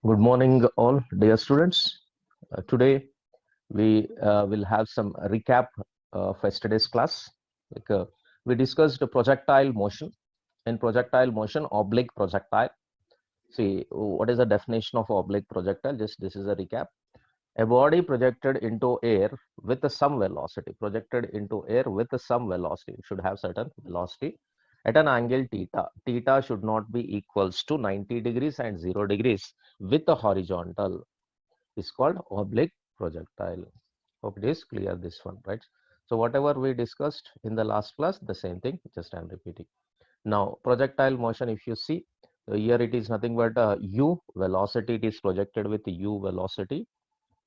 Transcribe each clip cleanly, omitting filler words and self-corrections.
Good morning, all dear students. Today we will have some recap of yesterday's class. Like, we discussed projectile motion. In projectile motion, oblique projectile. See, what is the definition of oblique projectile? Just this is a recap. A body projected into air with some velocity. Projected into air with some velocity. It should have certain velocity at an angle theta. Theta should not be equals to 90 degrees and 0 degrees with a horizontal is called oblique projectile. Hope it is clear this one, right? So whatever we discussed in the last class, the same thing, just I'm repeating. Now projectile motion, if you see here, it is nothing but u velocity. It is projected with u velocity,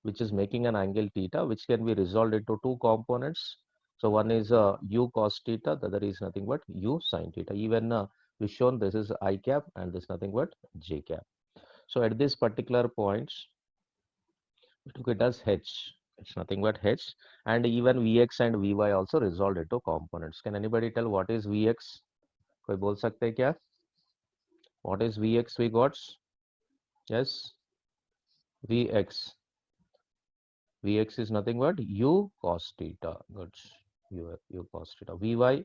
which is making an angle theta, which can be resolved into two components. So one is u cos theta, the other is nothing but u sin theta. Even we shown this is I cap and this nothing but j cap. So at this particular points, we took it as h. It's nothing but h, and even vx and vy also resolved into components. Can anybody tell what is vx? कोई बोल सकते हैं क्या? What is vx we got? Yes, vx. Vx is nothing but u cos theta. Good. U cos theta. Vy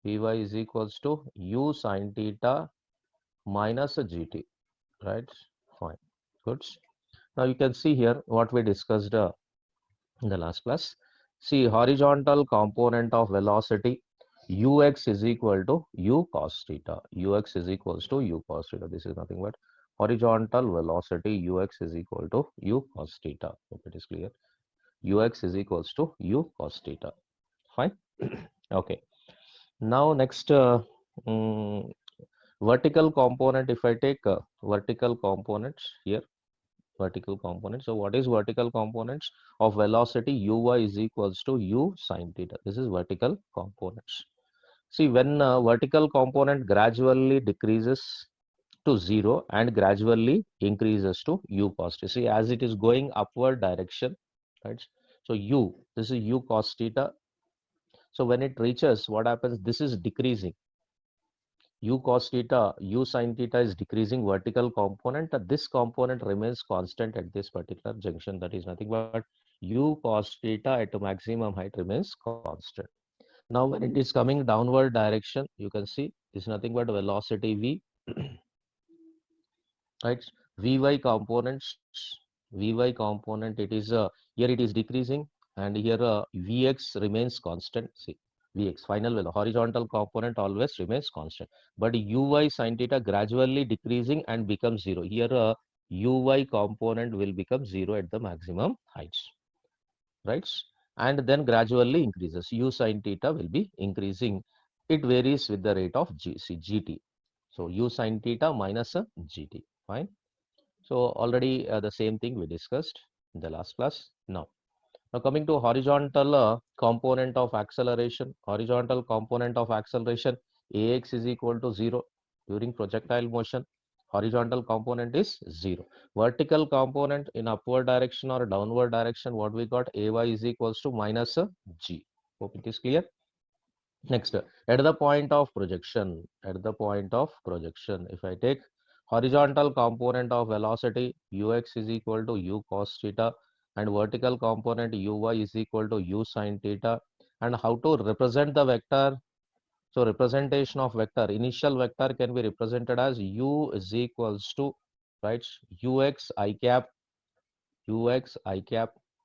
is equals to u sin theta minus a gt. Right? Fine. Good. Now you can see here what we discussed in the last class. See, horizontal component of velocity ux is equal to u cos theta. Ux is equals to u cos theta. This is nothing but horizontal velocity ux is equal to u cos theta. Hope it is clear. Ux is equals to u cos theta. Fine. Okay. Now next vertical component. If I take vertical components here, vertical component. So what is vertical components of velocity uy is equals to u sin theta. This is vertical components. See, when vertical component gradually decreases to 0 and gradually increases to u cos theta. See, as it is going upward direction, right? So this is u cos theta. So when it reaches, what happens? This is decreasing. U cos theta, u sin theta is decreasing vertical component. This component remains constant at this particular junction. That is nothing but u cos theta at maximum height remains constant. Now when it is coming downward direction, you can see is nothing but velocity v, right? Vy components, Vy component, it is here it is decreasing, and here Vx remains constant. See, Vx final value, horizontal component always remains constant, but Uy sin theta gradually decreasing and becomes 0. Here Uy component will become 0 at the maximum heights, right? And then gradually increases. U sin theta will be increasing. It varies with the rate of gt. So U sin theta minus gt. Fine. So already the same thing we discussed in the last class. Now coming to horizontal component of acceleration. Horizontal component of acceleration, ax is equal to 0 during projectile motion. Horizontal component is 0. Vertical component in upward direction or downward direction, what we got? Ay is equals to minus g. Hope it is clear. Next, at the point of projection, if I take horizontal component of velocity, ux is equal to u cos theta, and vertical component uy is equal to u sin theta. And how to represent the vector? So representation of vector, initial vector can be represented as u is equals to, right, ux I cap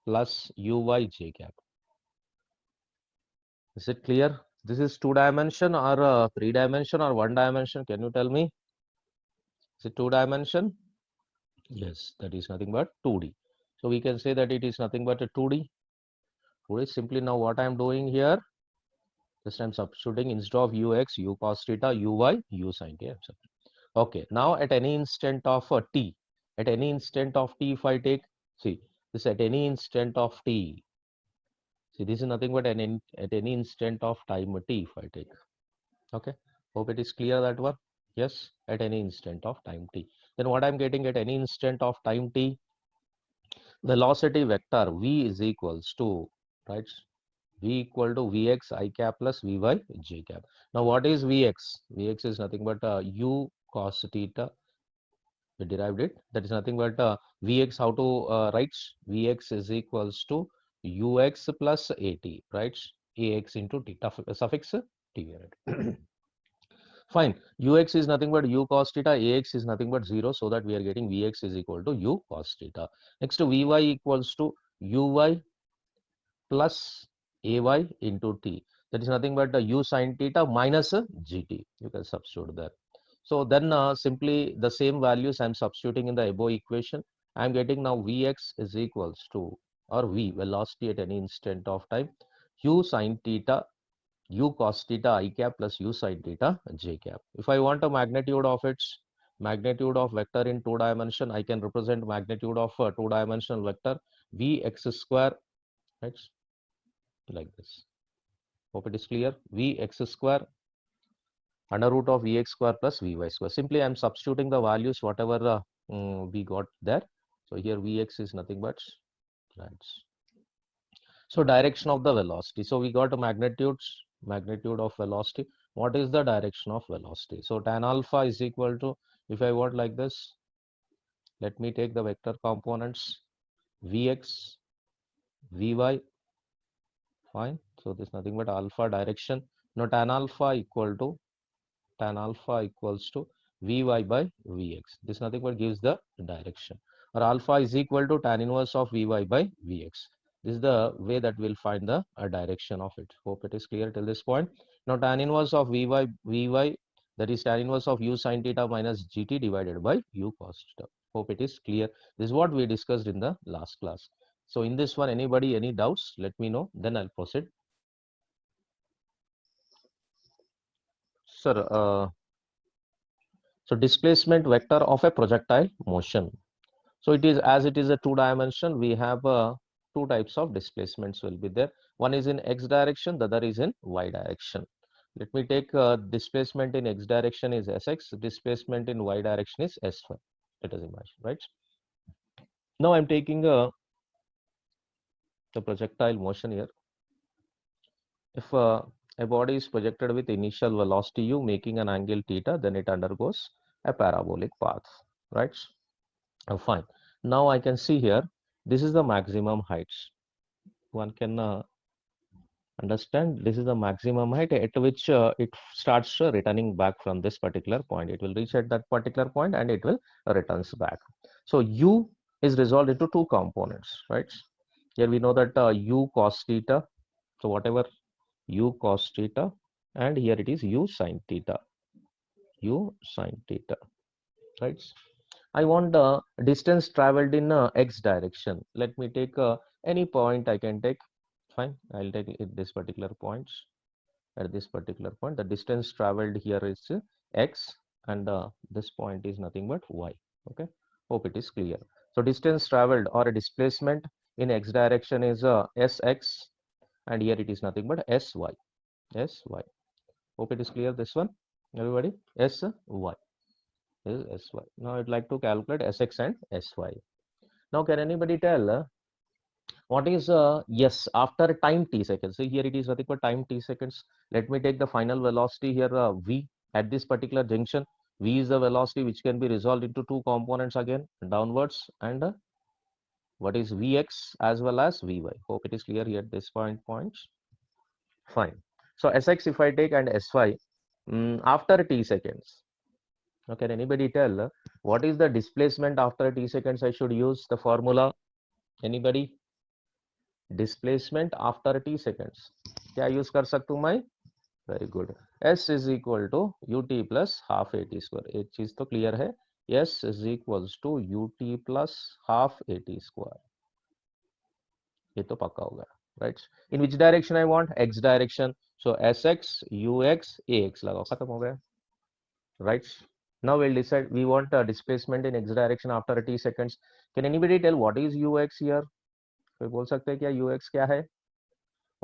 plus uy j cap. Is it clear? This is 2 dimension or 3 dimension or 1 dimension? Can you tell me? Is it 2 dimension? Yes, that is nothing but 2D. So we can say that it is nothing but a 2D. 2D simply now what I am doing here, just I am substituting instead of ux, u cos theta, uy, u sin theta. Okay, now at any instant of t, at any instant of t, if I take, see, this at any instant of t, see, this is nothing but at any instant of time t, if I take. Okay, hope it is clear that one. Yes, at any instant of time t. Then what I'm getting at any instant of time t, velocity vector v is equals to, right, v equal to vx I cap plus vy j cap. Now what is vx? Vx is nothing but u cos theta we derived it. That is nothing but Vx. How to write? Vx is equals to Ux plus At, right? Ax into t, suffix t. Fine. Ux is nothing but u cos theta. Ax is nothing but 0, so that we are getting Vx is equal to u cos theta. Next, Vy equals to Uy plus Ay into t. That is nothing but u sin theta minus gt. You can substitute there. So then simply the same values I am substituting in the above equation. I am getting now Vx is equals to, or V, velocity at any instant of time, u sin theta, u cos theta I cap plus u sin theta j cap. If I want a magnitude of its magnitude of vector in 2 dimension, I can represent magnitude of a 2 dimensional vector Vx square, right, like this. Hope it is clear. Vx square under root of Vx square plus Vy square. Simply I am substituting the values whatever we got there. So here Vx is nothing but, right. So direction of the velocity. So we got a magnitude of velocity. What is the direction of velocity? So tan alpha is equal to, if I want like this, let me take the vector components Vx, Vy, fine. So this is nothing but alpha direction. Now tan alpha equals to Vy by Vx. This nothing but gives the direction. Or alpha is equal to tan inverse of Vy by Vx. This is the way that we'll find the direction of it. Hope it is clear till this point. Now tan inverse of Vy, that is tan inverse of u sin theta minus gt divided by u cos theta. Hope it is clear. This is what we discussed in the last class. So in this one, anybody any doubts, let me know, then I'll proceed. Sir, so displacement vector of a projectile motion. So it is, as it is a 2 dimension, we have two types of displacements will be there. One is in x direction, the other is in y direction. Let me take displacement in x direction is sx, displacement in y direction is sy. Let us imagine, right? Now I'm taking the projectile motion here. If a body is projected with initial velocity u making an angle theta, then it undergoes a parabolic path, right? Fine. Now I can see here, this is the maximum heights. One can understand this is the maximum height at which it starts returning back from this particular point. It will reach at that particular point and it will returns back. So u is resolved into two components, right? Here we know that u cos theta. So whatever u cos theta, and here it is u sin theta, right? I want the distance traveled in x direction. Let me take any point I can take. Fine, I'll take it this particular point. At this particular point, the distance traveled here is x, and this point is nothing but y. Okay, hope it is clear. So distance traveled or a displacement in x direction is sx, and here it is nothing but sy. Hope it is clear. This one, everybody, sy. This is sy. Now I'd like to calculate sx and sy. Now can anybody tell what is yes, after time t seconds? So here it is nothing but time t seconds. Let me take the final velocity here, v, at this particular junction. V is the velocity which can be resolved into two components again, downwards, and what is vx as well as vy. Hope it is clear here at this points. Fine. So sx if I take and sy after t seconds. Now can anybody tell what is the displacement after t seconds I should use the formula? Anybody? Displacement after t seconds क्या use कर सकता हूं मैं? Very good. s is equal to ut plus half at square. एक चीज तो clear है, s is equals to ut plus half at square. ये तो पक्का होगा, right? In which direction I want? x direction. So sx ux ax लगाओ, खत्म हो गया, right? Now we'll decide. We want a displacement in x direction after t seconds. Can anybody tell what is ux here? कोई बोल सकते हैं क्या ux क्या है?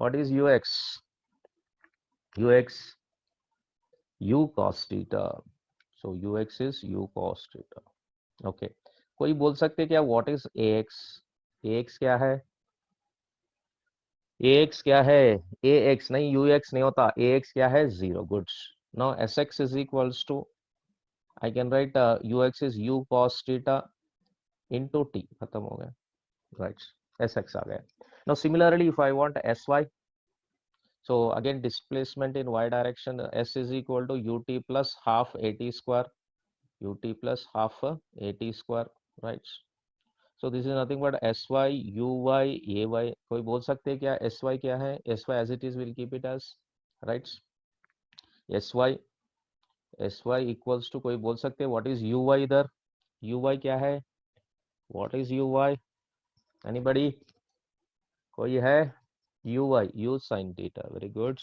What is ux? Ux u cos theta. So ux is u cos theta. Okay. कोई बोल सकते हैं क्या what is ax? ax क्या है? ax क्या है? ax नहीं, ux नहीं होता. ax क्या है? 0. Good. Now sx is equals to I can write ux is u cos theta into t, खत्म हो गया, right? Sx आ गया. Now similarly if I want sy, so again displacement in y direction, s is equal to ut plus half at square, ut plus half at square, right? So this is nothing but sy uy ay. कोई बोल सकते हैं क्या sy क्या है? Sy as it is will keep it as, right? sy equals to, कोई बोल सकते हैं what is uy इधर? uy क्या है? What is uy? Anybody? कोई है? uy u sin theta. Very good.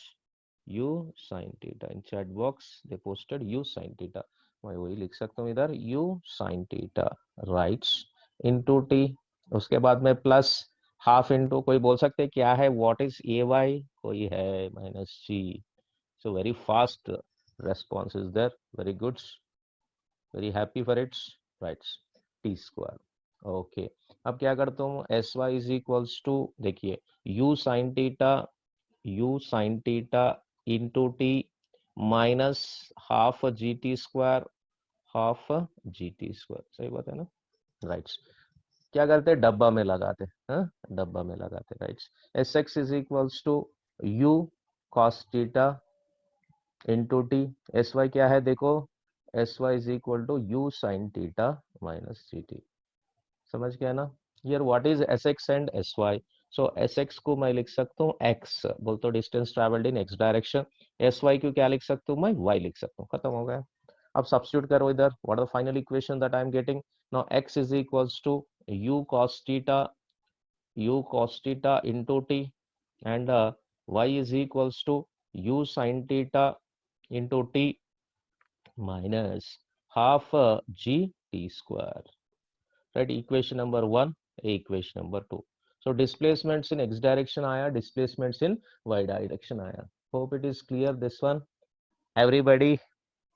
u sin theta. In chat box they posted u sin theta. मैं वही लिख सकता हूँ इधर u sin theta, right? into t. उसके बाद में प्लस हाफ इंटू, कोई बोल सकते हैं क्या है? What is a y? कोई है? Minus g. So very fast response is there. Very good, very happy for its, right? T square. Okay, अब क्या करता हूँ? S y is equals to, देखिए you sine theta into t minus half g t square, half g t square. सही बात है ना? Right. क्या करते हैं? डब्बा में लगाते हैं, डब्बा में लगाते, right? S x is equals to u cos theta into t. S y क्या है? देखो s y is equal to u sine theta minus g t. समझ गया ना? Here what is s x and s y? So s x को मैं लिख सकता हूँ एक्स, बोलते हो distance travelled in x direction. S y को क्या लिख सकता हूँ मैं? वाई लिख सकता हूँ. खत्म हो गया. अब सब्स्टिट्यूट करो इधर. What are the final equation that I am getting? Now x is equals to u cos theta into t, and y is equals to u sin theta into t minus half g t square, right? Equation number 1, equation number 2. So displacements in x direction आया, displacements in y direction आया. Hope it is clear this one. Everybody,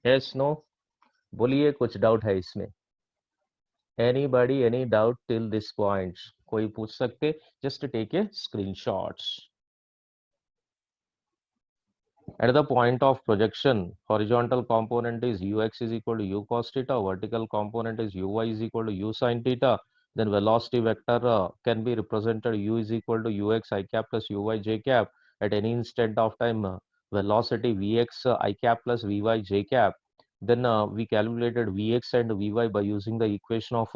yes, no? बोलिए, कुछ doubt है इसमें? Anybody, any doubt till this point? कोई पूछ सकते? Just take a screenshots. At the point of projection, horizontal component is ux is equal to u cos theta, vertical component is uy is equal to u sin theta. Then velocity vector can be represented u is equal to ux I cap plus uy j cap. At any instant of time, velocity vx I cap plus vy j cap. Then we calculated vx and vy by using the equation of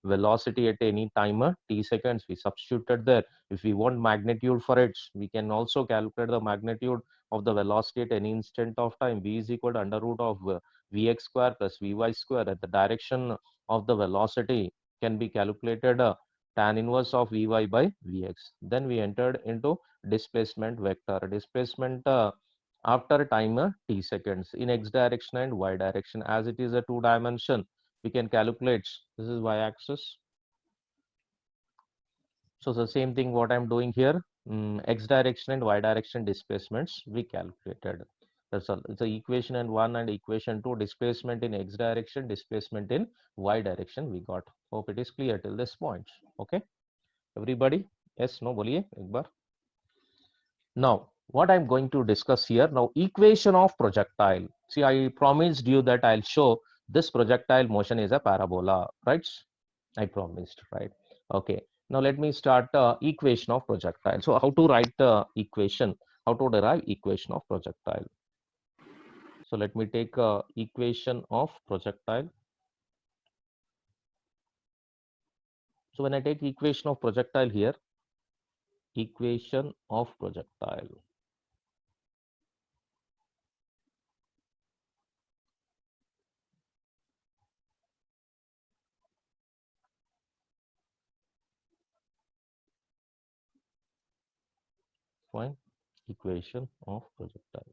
velocity at any time t seconds. We substituted there. If we want magnitude for it, we can also calculate the magnitude of the velocity at any instant of time. V is equal to under root of vx square plus vy square. At the direction of the velocity can be calculated tan inverse of vy by vx. Then we entered into displacement vector. Displacement after time t seconds in x direction and y direction. As it is a two dimension, we can calculate. This is y axis. So the same thing what I'm doing here, x direction and y direction displacements we calculated. That's all. It's a equation and 1 and equation 2. Displacement in x direction, displacement in y direction we got. Hope it is clear till this point. Okay, everybody? Yes, no, boliye ek bar. Now what I'm going to discuss here now, equation of projectile. See, I promised you that I'll show this projectile motion is a parabola, right? I promised, right? Okay, now let me start equation of projectile. So how to write the equation, how to derive equation of projectile? So let me take equation of projectile. So when I take equation of projectile here, equation of projectile. Fine, equation of projectile.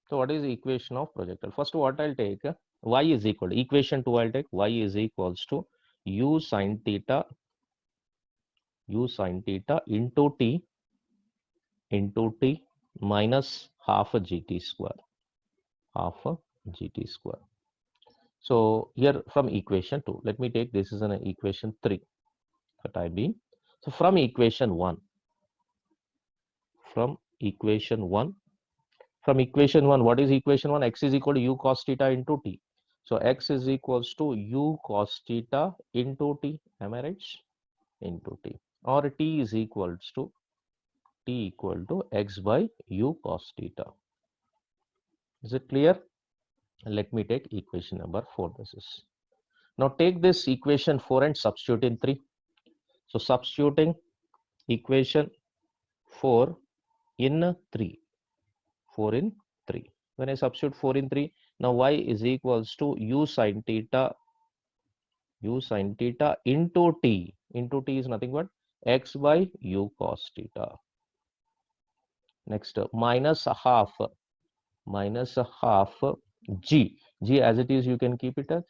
So what is the equation of projectile? First what I'll take, y is equal to, equation 2 I'll take, y is equals to u sin theta into t minus half a gt square, So here from equation 2, let me take, this is an equation 3 that I be. So from equation 1, from equation 1. What is equation 1? X is equal to u cos theta into t. So x is equals to u cos theta into t. Am I right? Into t. Or t is equals to x by u cos theta. Is it clear? Let me take equation number 4. This is. Now take this equation 4 and substitute in 3. So substituting equation 4 in 3. 4 in 3. When I substitute 4 in 3, now y is equals to u sin theta into t. Into t is nothing but x by u cos theta. Next, minus half g. G as it is, you can keep it as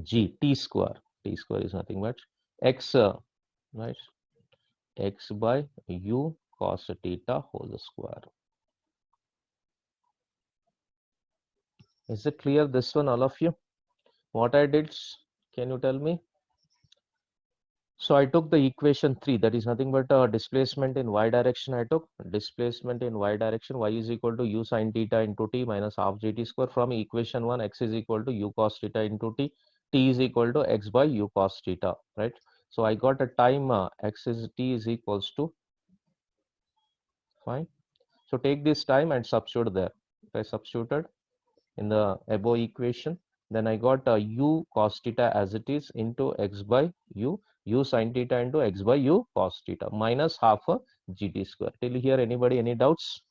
g t square. T square is nothing but x, right? X by u cos theta whole square. Is it clear, this one, all of you? What I did, can you tell me? So I took the equation 3, that is nothing but displacement in y direction. I took displacement in y direction, y is equal to u sin theta into t minus half gt square. From equation 1, x is equal to u cos theta into t is equal to x by u cos theta, right? So I got a time t is equals to, fine. So take this time and substitute there. If I substituted in the above equation, then I got u cos theta as it is into x by u sin theta into x by u cos theta minus half a gt square. Till here, anybody, any doubts?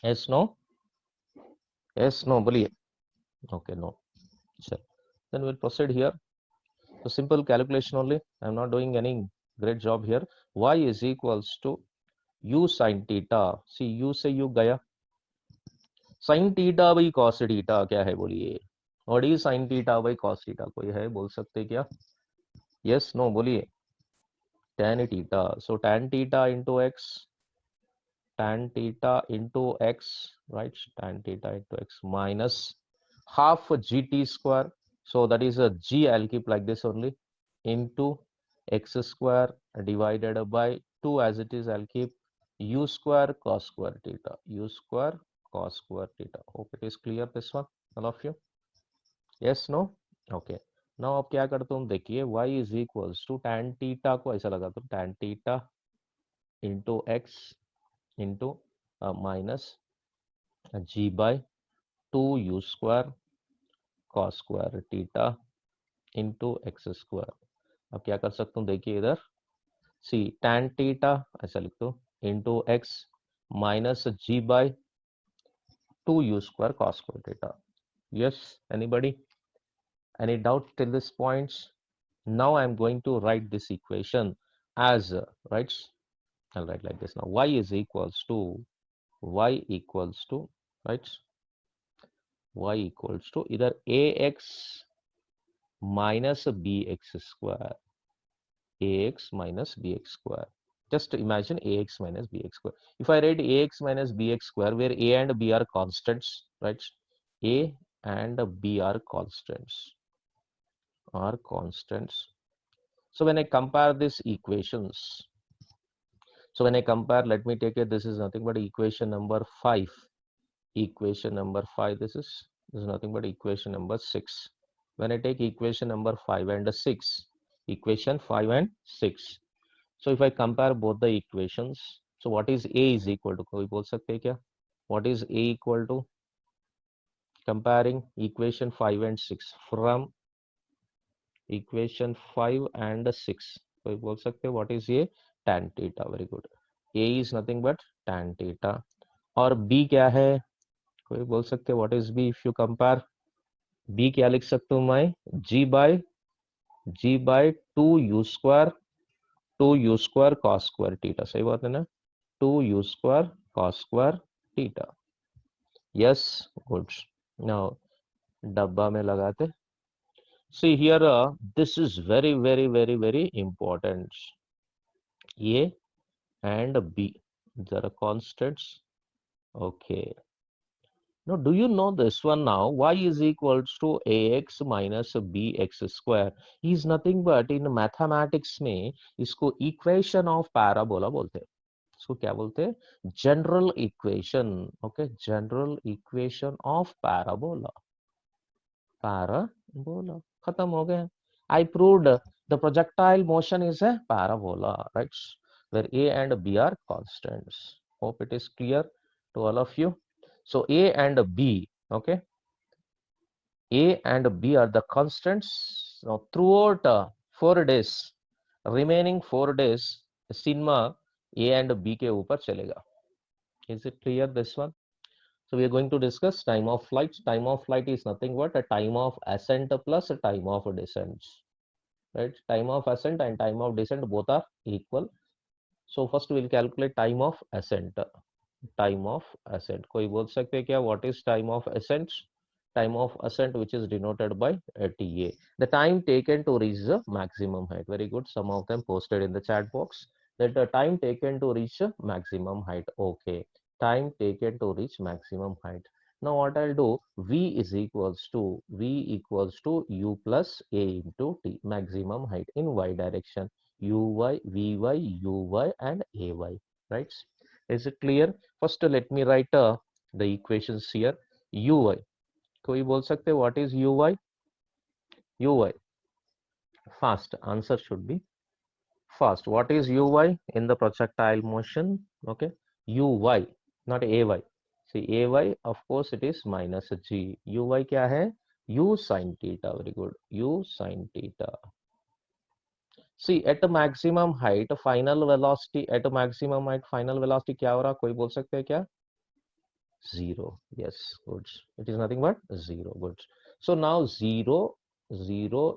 Yes, no? Yes, no, boliye. Okay, no. Sure. Then we'll proceed here. So simple calculation only. I'm not doing any great job here. Y is equals to u sin theta. See, u से u गया. Sin theta by cos theta क्या है बोलिए? What is sin theta by cos theta? कोई है बोल सकते क्या? Yes, no, बोलिए. Tan theta. So tan theta into x, right? Tan theta into x minus half gt square. So that is a g, I'll keep like this only, into x square divided by 2 as it is, I'll keep u square cos square theta. U square cos square theta. Hope it is clear, this one, all of you? Yes, no? Okay. Now अब क्या करता हूँ, देखिए y is equals to tan theta को ऐसा लगाता हूँ, tan theta into x into minus g by 2 u square cos square theta into x square. अब क्या कर सकता हूँ, देखिए इधर, सी tan theta ऐसा लिख दो into x minus g by 2 u square cos square theta. Yes, anybody? Any doubt till this point? Now I'm going to write this equation as, right? I'll write like this now. Y is equals to, right? Y equals to either ax minus bx square. Ax minus bx square. Just imagine ax minus bx square. If I write ax minus bx square, where a and b are constants, right? A and b are constants. So when I compare these equations, let me take it, this is nothing but equation number 5. Equation number 5, this is nothing but equation number 6. When I take equation number 5 and 6, equation 5 and 6. So if I compare both the equations, so what is A is equal to, कोई बोल सकते हैं क्या? What is A equal to? Comparing equation 5 and 6 from equation 5 and 6. कोई बोल सकते हैं what is A? Tan theta. Very good. A is nothing but tan theta. और B क्या है? कोई बोल सकते हैं what is B? If you compare B क्या लिख सकता हूँ मैं? G by 2 u square cos square theta. सही बात है ना? 2 u square cos square theta. Yes, good. Now डब्बा में लगाते. See here, this is very, very, very, very important. A and B, there are constants. Okay. Now, do you know this one now? Y is equals to ax minus bx square is nothing but in mathematics में इसको equation of parabola बोलते हैं. इसको क्या बोलते हैं? General equation. Okay, general equation of parabola. Parabola खत्म हो गया. I proved the projectile motion is a parabola, right? Where A and B are constants. Hope it is clear to all of you. So A and B, okay, A and B are the constants. Now throughout 4 days, remaining 4 days, sigma A and B के ऊपर चलेगा. Is it clear this one? So we are going to discuss time of flight. Time of flight is nothing but a time of ascent plus a time of descent. Right? Time of ascent and time of descent both are equal. So first we will calculate time of ascent. Time of ascent. कोई बोल सकते हैं क्या? What is time of ascent? Time of ascent, which is denoted by TA. The time taken to reach the maximum height. Very good. Some of them posted in the chat box that the time taken to reach maximum height. Okay. Time taken to reach maximum height. Now what I'll do, V equals to U plus A into T, maximum height in Y direction, UY, VY, UY and AY, right? Is it clear? First let me write the equations here. UY, कोई बोल सकते what is UY? UY, fast, answer should be fast. What is UY in the projectile motion? Okay, UY, not AY. See, AY, of course, it is minus G. UY क्या है? U sin theta. Very good. U sin theta. See, at the maximum height, final velocity, at the maximum height, final velocity क्या हो रहा? कोई बोल सकते हैं क्या? Zero. Yes, good. It is nothing but zero. Good. So now zero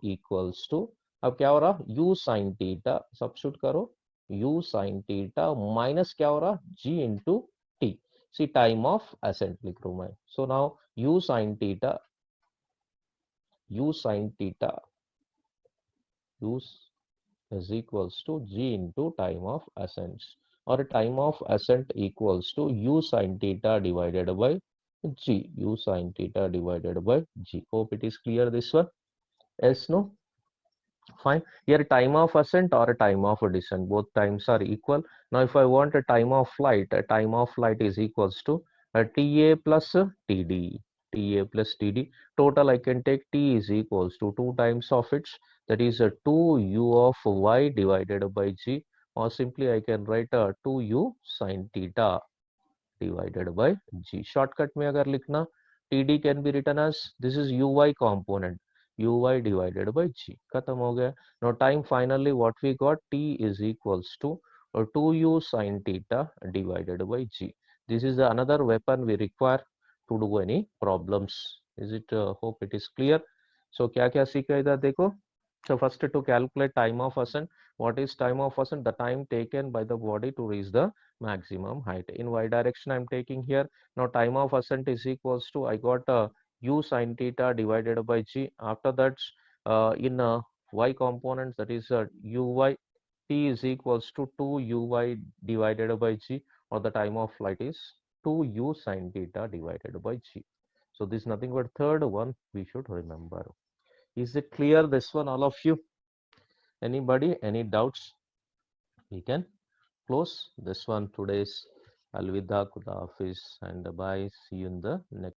equals to, अब क्या हो रहा? U sin theta, substitute करो. U sin theta minus क्या हो रहा? G into T. See, time of ascent लिख रहा हूं मैं. So now U sin theta U is equals to G into time of ascent, or time of ascent equals to U sin theta divided by G. U sin theta divided by G. Hope it is clear this one. Yes, no? Fine. Here time of ascent or time of descent, both times are equal. Now if I want a time of flight is equals to TA plus TD. TA plus TD. Total I can take T is equals to 2 times of it. That is a 2U of Y divided by G, or simply I can write a 2U sin theta divided by G. Shortcut में अगर लिखना, TD can be written as this is UY component, UY divided by G. खत्म हो गया. Now time finally what we got, T is equals to 2U sin theta divided by G. This is another weapon we require to do any problems. Is it? Hope it is clear. So क्या क्या सीखा इधर देखो. So first to calculate time of ascent. What is time of ascent? The time taken by the body to reach the maximum height. In Y direction I am taking here. Now time of ascent is equals to, I got U sin theta divided by G. After that in Y components, that is UY, T is equals to 2UY divided by G, or the time of flight is 2U sin theta divided by G. So this is nothing but third one we should remember. Is it clear this one, all of you? Anybody, any doubts? We can close this one today's Alvida, Khuda Hafiz, and bye. See you in the next.